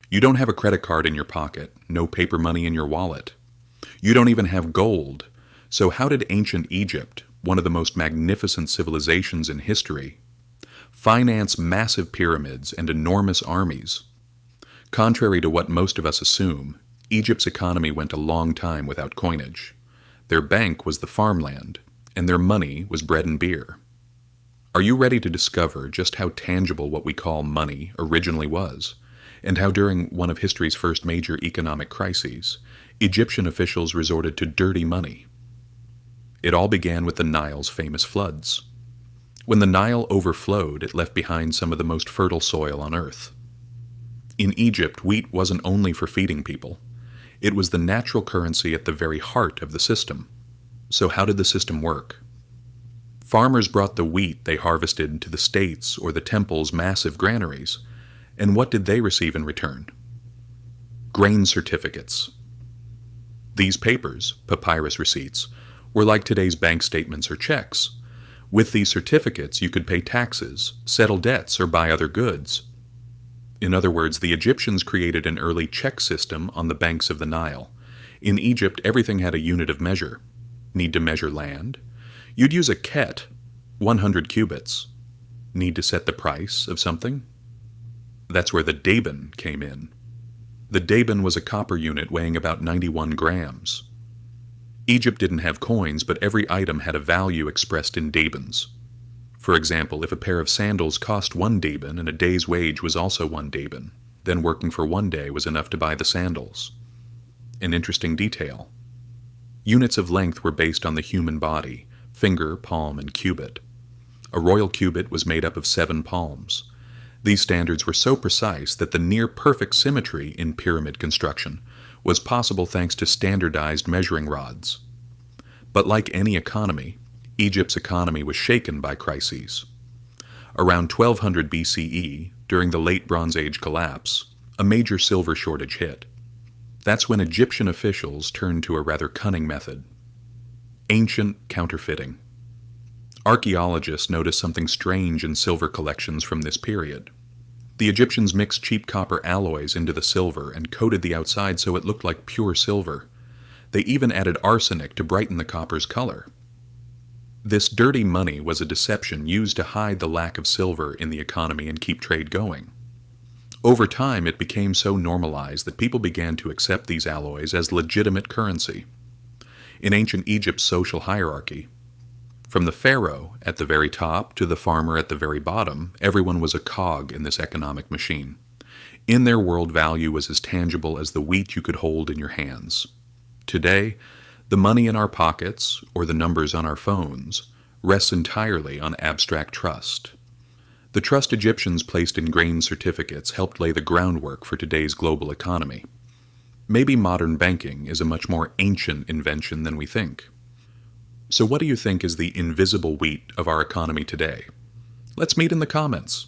You don't have a credit card in your pocket, no paper money in your wallet. You don't even have gold. So how did ancient Egypt, one of the most magnificent civilizations in history, finance massive pyramids and enormous armies? Contrary to what most of us assume, Egypt's economy went a long time without coinage. Their bank was the farmland, and their money was bread and beer. Are you ready to discover just how tangible what we call money originally was, and how during one of history's first major economic crises, Egyptian officials resorted to dirty money? It all began with the Nile's famous floods. When the Nile overflowed, it left behind some of the most fertile soil on earth. In Egypt, wheat wasn't only for feeding people. It was the natural currency at the very heart of the system. So how did the system work? Farmers brought the wheat they harvested to the states or the temple's massive granaries, and what did they receive in return? Grain certificates. These papers, papyrus receipts, were like today's bank statements or checks. With these certificates, you could pay taxes, settle debts, or buy other goods. In other words, the Egyptians created an early check system on the banks of the Nile. In Egypt, everything had a unit of measure. Need to measure land? You'd use a ket, 100 cubits. Need to set the price of something? That's where the daben came in. The daben was a copper unit weighing about 91 grams. Egypt didn't have coins, but every item had a value expressed in dabens. For example, if a pair of sandals cost 1 daben and a day's wage was also 1 daben, then working for 1 day was enough to buy the sandals. An interesting detail. Units of length were based on the human body, finger, palm, and cubit. A royal cubit was made up of 7 palms. These standards were so precise that the near-perfect symmetry in pyramid construction was possible thanks to standardized measuring rods. But like any economy, Egypt's economy was shaken by crises. Around 1200 BCE, during the late Bronze Age collapse, a major silver shortage hit. That's when Egyptian officials turned to a rather cunning method: ancient counterfeiting. Archaeologists noticed something strange in silver collections from this period. The Egyptians mixed cheap copper alloys into the silver and coated the outside so it looked like pure silver. They even added arsenic to brighten the copper's color. This dirty money was a deception used to hide the lack of silver in the economy and keep trade going. Over time, it became so normalized that people began to accept these alloys as legitimate currency. In ancient Egypt's social hierarchy, from the pharaoh at the very top to the farmer at the very bottom, everyone was a cog in this economic machine. In their world, value was as tangible as the wheat you could hold in your hands. Today, the money in our pockets, or the numbers on our phones, rests entirely on abstract trust. The trust Egyptians placed in grain certificates helped lay the groundwork for today's global economy. Maybe modern banking is a much more ancient invention than we think. So what do you think is the invisible wheat of our economy today? Let's meet in the comments.